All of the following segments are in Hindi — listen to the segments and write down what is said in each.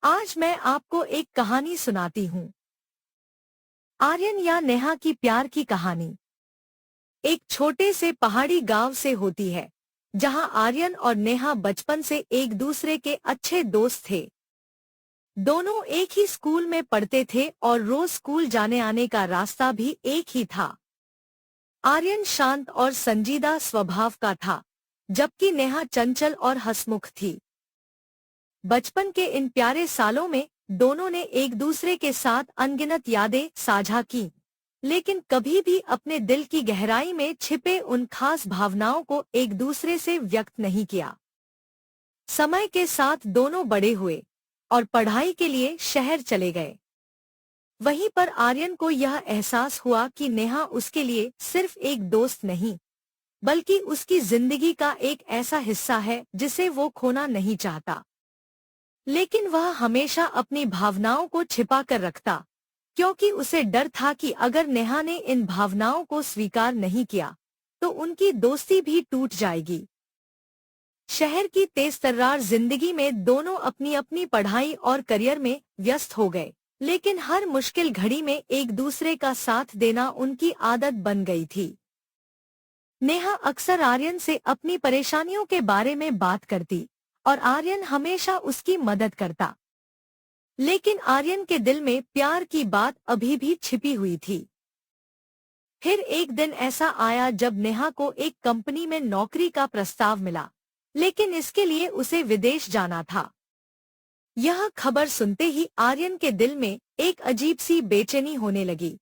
आज मैं आपको एक कहानी सुनाती हूँ। आर्यन या नेहा की प्यार की कहानी एक छोटे से पहाड़ी गांव से होती है, जहां आर्यन और नेहा बचपन से एक दूसरे के अच्छे दोस्त थे। दोनों एक ही स्कूल में पढ़ते थे और रोज स्कूल जाने आने का रास्ता भी एक ही था। आर्यन शांत और संजीदा स्वभाव का था, जबकि नेहा चंचल और हंसमुख थी। बचपन के इन प्यारे सालों में दोनों ने एक दूसरे के साथ अनगिनत यादें साझा की, लेकिन कभी भी अपने दिल की गहराई में छिपे उन खास भावनाओं को एक दूसरे से व्यक्त नहीं किया। समय के साथ दोनों बड़े हुए और पढ़ाई के लिए शहर चले गए। वहीं पर आर्यन को यह एहसास हुआ कि नेहा उसके लिए सिर्फ एक दोस्त नहीं, बल्कि उसकी जिंदगी का एक ऐसा हिस्सा है जिसे वो खोना नहीं चाहता। लेकिन वह हमेशा अपनी भावनाओं को छिपा कर रखता, क्योंकि उसे डर था कि अगर नेहा ने इन भावनाओं को स्वीकार नहीं किया तो उनकी दोस्ती भी टूट जाएगी। शहर की तेज-तर्रार जिंदगी में दोनों अपनी अपनी पढ़ाई और करियर में व्यस्त हो गए, लेकिन हर मुश्किल घड़ी में एक दूसरे का साथ देना उनकी आदत बन गई थी। नेहा अक्सर आर्यन से अपनी परेशानियों के बारे में बात करती और आर्यन हमेशा उसकी मदद करता। लेकिन आर्यन के दिल में प्यार की बात अभी भी छिपी हुई थी। फिर एक दिन ऐसा आया जब नेहा को एक कंपनी में नौकरी का प्रस्ताव मिला, लेकिन इसके लिए उसे विदेश जाना था। यह खबर सुनते ही आर्यन के दिल में एक अजीब सी बेचैनी होने लगी।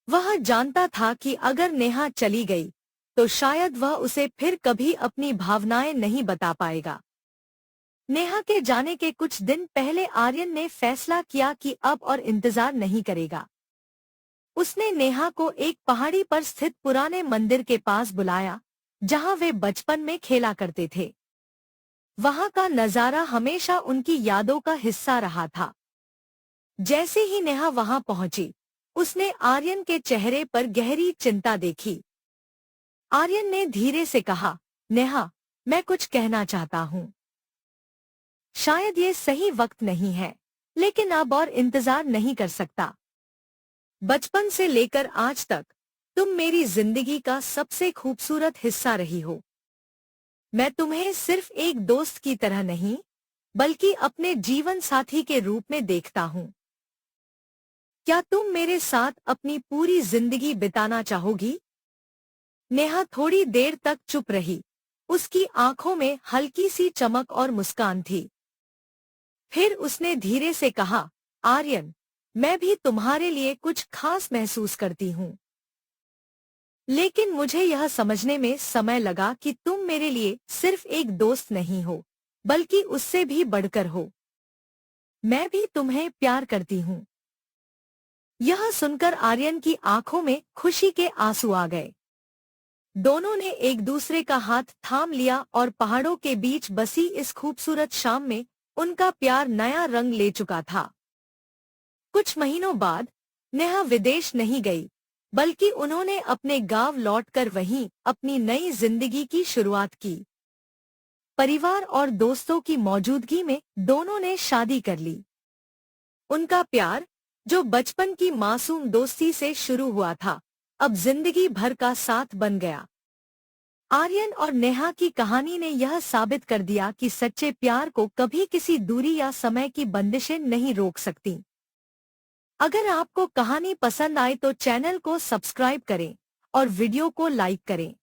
वह जानता था कि अगर नेहा चली गई तो शायद वह उसे फिर कभी अपनी भावनाएं नहीं बता पाएगा। नेहा के जाने के कुछ दिन पहले आर्यन ने फैसला किया कि अब और इंतजार नहीं करेगा। उसने नेहा को एक पहाड़ी पर स्थित पुराने मंदिर के पास बुलाया, जहां वे बचपन में खेला करते थे। वहां का नजारा हमेशा उनकी यादों का हिस्सा रहा था। जैसे ही नेहा वहां पहुंची, उसने आर्यन के चेहरे पर गहरी चिंता देखी। आर्यन ने धीरे से कहा, नेहा, मैं कुछ कहना चाहता हूँ। शायद ये सही वक्त नहीं है, लेकिन अब और इंतजार नहीं कर सकता। बचपन से लेकर आज तक तुम मेरी जिंदगी का सबसे खूबसूरत हिस्सा रही हो। मैं तुम्हें सिर्फ एक दोस्त की तरह नहीं, बल्कि अपने जीवन साथी के रूप में देखता हूँ। क्या तुम मेरे साथ अपनी पूरी जिंदगी बिताना चाहोगी? नेहा थोड़ी देर तक चुप रही। उसकी आंखों में हल्की सी चमक और मुस्कान थी। फिर उसने धीरे से कहा, आर्यन, मैं भी तुम्हारे लिए कुछ खास महसूस करती हूँ। लेकिन मुझे यह समझने में समय लगा कि तुम मेरे लिए सिर्फ एक दोस्त नहीं हो, बल्कि उससे भी बढ़कर हो। मैं भी तुम्हें प्यार करती हूँ। यह सुनकर आर्यन की आंखों में खुशी के आंसू आ गए। दोनों ने एक दूसरे का हाथ थाम लिया और पहाड़ों के बीच बसी इस खूबसूरत शाम में उनका प्यार नया रंग ले चुका था। कुछ महीनों बाद नेहा विदेश नहीं गई, बल्कि उन्होंने अपने गांव लौटकर वहीं अपनी नई जिंदगी की शुरुआत की। परिवार और दोस्तों की मौजूदगी में दोनों ने शादी कर ली। उनका प्यार, जो बचपन की मासूम दोस्ती से शुरू हुआ था, अब जिंदगी भर का साथ बन गया। आर्यन और नेहा की कहानी ने यह साबित कर दिया कि सच्चे प्यार को कभी किसी दूरी या समय की बंदिशें नहीं रोक सकती। अगर आपको कहानी पसंद आए तो चैनल को सब्सक्राइब करें और वीडियो को लाइक करें।